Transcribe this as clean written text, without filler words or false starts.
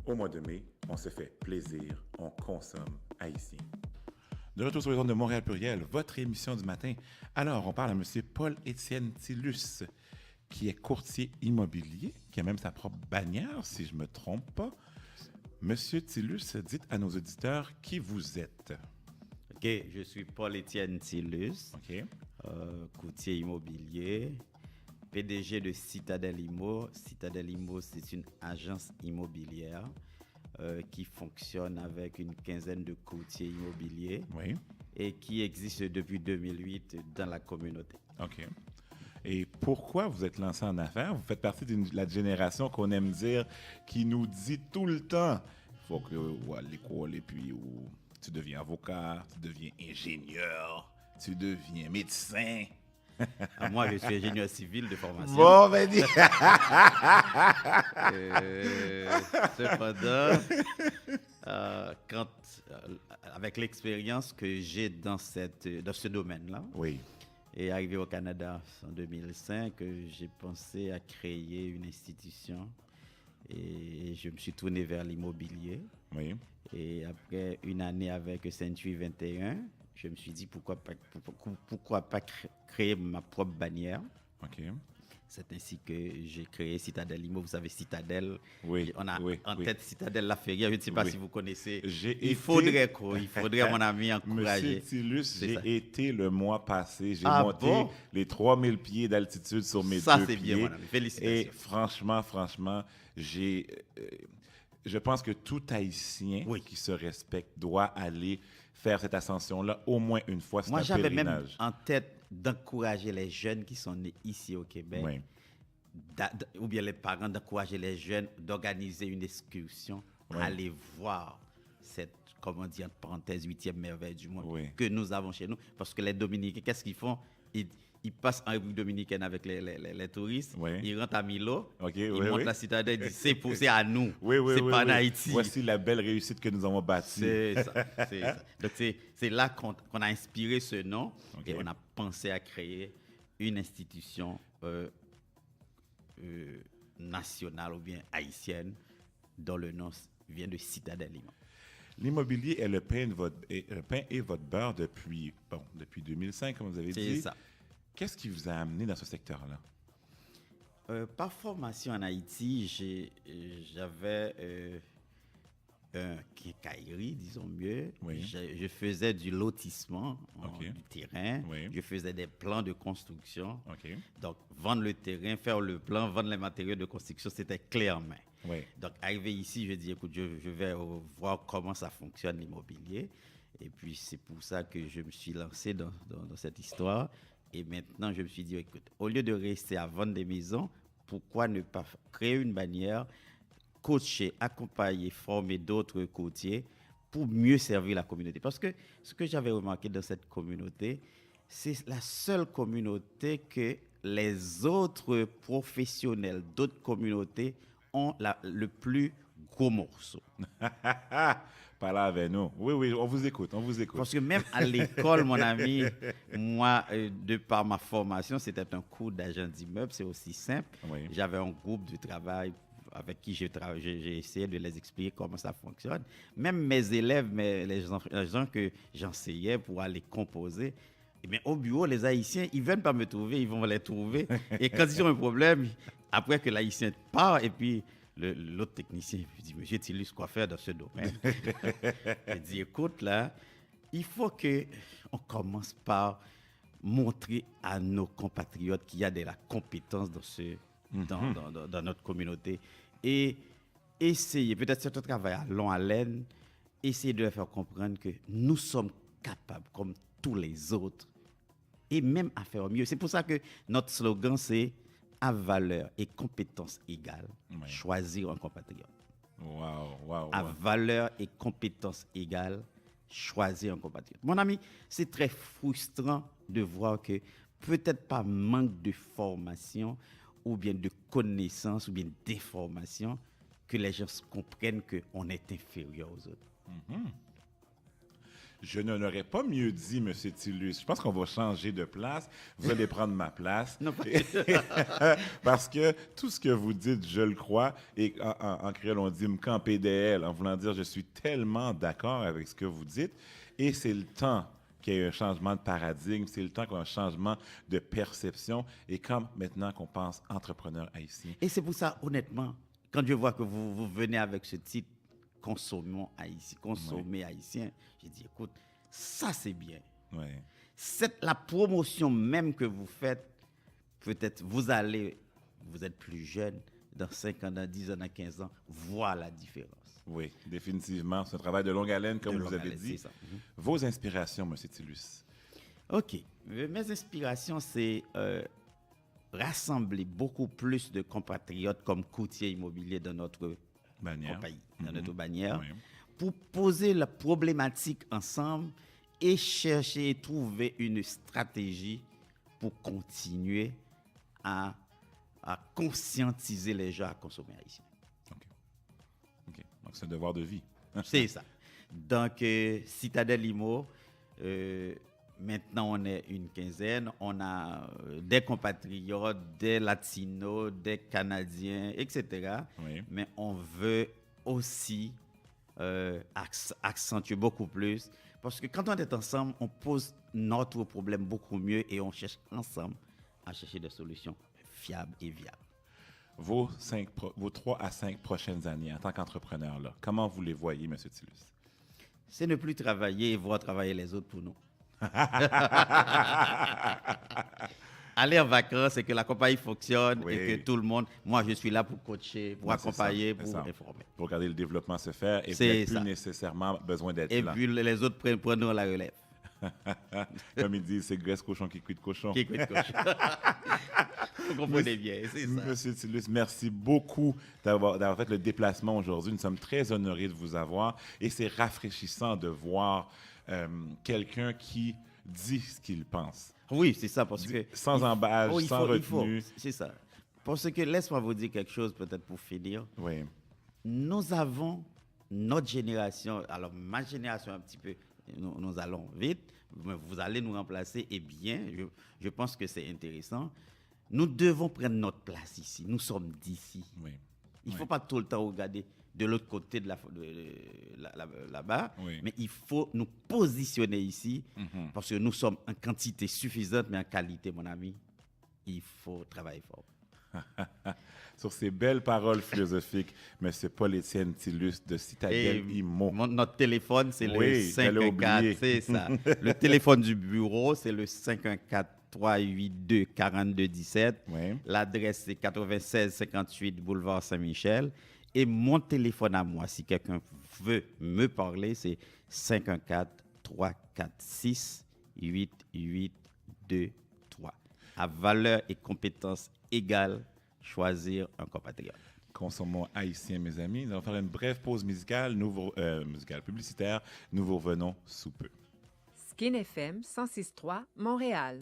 Au mois de mai, on se fait plaisir, on consomme haïtien. De retour sur les ondes de Montréal Pluriel, votre émission du matin. Alors, on parle à M. Paul-Étienne Tillus, qui est courtier immobilier, qui a même sa propre bannière, si je ne me trompe pas. Monsieur Tillus, dites à nos auditeurs qui vous êtes. OK, je suis Paul-Étienne Tillus, OK. courtier immobilier, PDG de Citadel Immo. Citadel Immo, c'est une agence immobilière qui fonctionne avec une quinzaine de courtiers immobiliers Oui. et qui existe depuis 2008 dans la communauté. OK. Et pourquoi vous êtes lancé en affaires? Vous faites partie de la génération qu'on aime dire, qui nous dit tout le temps, il faut que tu à l'école et puis tu deviens avocat, tu deviens ingénieur, tu deviens médecin. Moi, je suis ingénieur civil de formation. Bon, ben dis. Cependant, avec l'expérience que j'ai dans ce domaine-là, Oui. et arrivé au Canada en 2005, j'ai pensé à créer une institution et je me suis tourné vers l'immobilier. Oui. Et après une année avec Century 21, je me suis dit pourquoi pas créer ma propre bannière. OK. C'est ainsi que j'ai créé Citadel Immo. Vous savez, Citadel, Oui. on a oui, en oui. tête Citadel La Ferrière. Je ne sais pas Oui. si vous connaissez. Il faudrait, mon ami, encourager. Monsieur Tillus, C'est j'ai ça. été le mois passé. J'ai Ah monté bon? les 3000 pieds d'altitude sur mes Ça, deux c'est pieds. bien, mon ami. Félicitations. Et franchement, je pense que tout Haïtien Oui. qui se respecte doit aller faire cette ascension-là au moins une fois. C'est Moi, un j'avais même pèlerinage. en tête d'encourager les jeunes qui sont nés ici au Québec, Oui. ou bien les parents d'encourager les jeunes d'organiser une excursion, Oui. aller voir cette, comment dire, entre parenthèses, 8e merveille du monde Oui. que nous avons chez nous. Parce que les Dominicains, qu'est-ce qu'ils font? Ils passent en République dominicaine avec les touristes, Oui. ils rentrent à Milo, OK, ils oui, montent oui. la citadelle, ils disent c'est à nous, Oui, oui, c'est oui, pas en oui. Haïti. Voici la belle réussite que nous avons bâtie. C'est ça. Donc, c'est là qu'on a inspiré ce nom OK. et on a pensé à créer une institution nationale ou bien haïtienne dont le nom vient de Citadel Immo. L'immobilier est le pain et votre beurre depuis 2005, comme vous avez C'est dit. ça. Qu'est-ce qui vous a amené dans ce secteur-là? Par formation en Haïti, j'avais un quincaillerie, disons mieux. Oui. Je faisais du lotissement OK. du terrain. Oui. Je faisais des plans de construction. OK. Donc, vendre le terrain, faire le plan, vendre les matériaux de construction, c'était clé en main. Oui. Donc, arrivé ici, je dis, écoute, je vais voir comment ça fonctionne l'immobilier. Et puis, c'est pour ça que je me suis lancé dans cette histoire. Et maintenant, je me suis dit, écoute, au lieu de rester à vendre des maisons, pourquoi ne pas créer une bannière, coacher, accompagner, former d'autres courtiers pour mieux servir la communauté? Parce que ce que j'avais remarqué dans cette communauté, c'est la seule communauté que les autres professionnels d'autres communautés ont le plus gros morceau. Parlez avec nous. Oui, on vous écoute. Parce que même à l'école, mon ami, moi, de par ma formation, c'était un cours d'agent d'immeuble, c'est aussi simple. Oui. J'avais un groupe de travail avec qui j'ai essayé de les expliquer comment ça fonctionne. Même mes élèves, les gens que j'enseignais pour aller composer, eh bien, au bureau, les Haïtiens, ils ne viennent pas me trouver, ils vont les trouver. Et quand ils ont un problème, après que l'Haïtien part, et puis l'autre technicien il dit, monsieur Tillus, quoi faire dans ce domaine? Il dit, écoute, là, il faut qu'on commence par montrer à nos compatriotes qu'il y a de la compétence dans notre communauté. Et essayer, peut-être c'est un travail à long haleine, essayer de leur faire comprendre que nous sommes capables, comme tous les autres, et même à faire mieux. C'est pour ça que notre slogan, c'est « À valeur et compétence égales, Oui. choisir un compatriote ». Wow. À valeur et compétence égales, choisir un compatriote. Mon ami, c'est très frustrant de voir que peut-être par manque de formation ou bien de connaissances ou bien d'information que les gens comprennent qu'on est inférieur aux autres. Je ne l'aurais pas mieux dit, M. Tillus. Je pense qu'on va changer de place. Vous allez prendre ma place. Non, pas... Parce que tout ce que vous dites, je le crois. Et en créole, on dit « m'camp PDL », en voulant dire « je suis tellement d'accord avec ce que vous dites ». Et c'est le temps qu'il y ait un changement de paradigme. C'est le temps qu'il y ait un changement de perception. Et comme maintenant qu'on pense entrepreneur haïtien. Et c'est pour ça, honnêtement, quand je vois que vous venez avec ce titre, consommons haïtien, consommer haïtien, j'ai dit, écoute, ça c'est bien. Ouais. La promotion même que vous faites, peut-être vous êtes plus jeune, dans 5 ans, dans 10 ans, dans 15 ans, voir la différence. Oui, définitivement. C'est un travail de longue haleine, comme vous avez dit. Ça. Vos inspirations, M. Tillus? OK. Mes inspirations, c'est rassembler beaucoup plus de compatriotes comme courtiers immobiliers dans notre compagnie, dans notre bannière, pour poser la problématique ensemble et chercher et trouver une stratégie pour continuer à conscientiser les gens à consommer haïtien. OK. Donc, c'est un devoir de vie. C'est ça. Donc, Citadelle Immo, maintenant, on est une quinzaine. On a des compatriotes, des latinos, des canadiens, etc. Oui. Mais on veut aussi accentuer beaucoup plus. Parce que quand on est ensemble, on pose notre problème beaucoup mieux et on cherche ensemble à chercher des solutions fiables et viables. Vos 3 à 5 prochaines années en tant qu'entrepreneur, là, comment vous les voyez, M. Tillus? C'est ne plus travailler et voir travailler les autres pour nous. Aller en vacances et que la compagnie fonctionne et que tout le monde, moi je suis là pour coacher, pour accompagner, pour informer. Pour regarder le développement se faire et puis plus nécessairement besoin d'être là. Et puis les autres prendront la relève. Comme ils disent, c'est graisse cochon qui cuit cochon. Qui cuit cochon. Vous comprenez bien, c'est ça. Monsieur Tillus, merci beaucoup d'avoir fait le déplacement aujourd'hui. Nous sommes très honorés de vous avoir et c'est rafraîchissant de voir quelqu'un qui dit ce qu'il pense. Oui, c'est ça, parce que... Sans embâche, sans retenue. C'est ça. Parce que, laisse-moi vous dire quelque chose, peut-être pour finir. Oui. Nous avons notre génération, alors ma génération un petit peu, nous allons vite, mais vous allez nous remplacer, et bien, je pense que c'est intéressant. Nous devons prendre notre place ici. Nous sommes d'ici. Oui. Il ne faut pas tout le temps regarder de l'autre côté de là-bas, mais il faut nous positionner ici parce que nous sommes en quantité suffisante, mais en qualité, mon ami, il faut travailler fort. Sur ces belles paroles philosophiques, M. Paul-Étienne Tillus de Citadelle Immo. Notre téléphone, c'est le 514, c'est ça. Le téléphone du bureau, c'est le 514-382-4217. Oui. L'adresse, c'est 9658 boulevard Saint-Michel. Et mon téléphone à moi, si quelqu'un veut me parler, c'est 514-346-8823. À valeur et compétence égales, choisir un compatriote. Consommons haïtien, mes amis. Nous allons faire une brève pause musicale, publicitaire. Nous vous revenons sous peu. Skin FM 106.3, Montréal.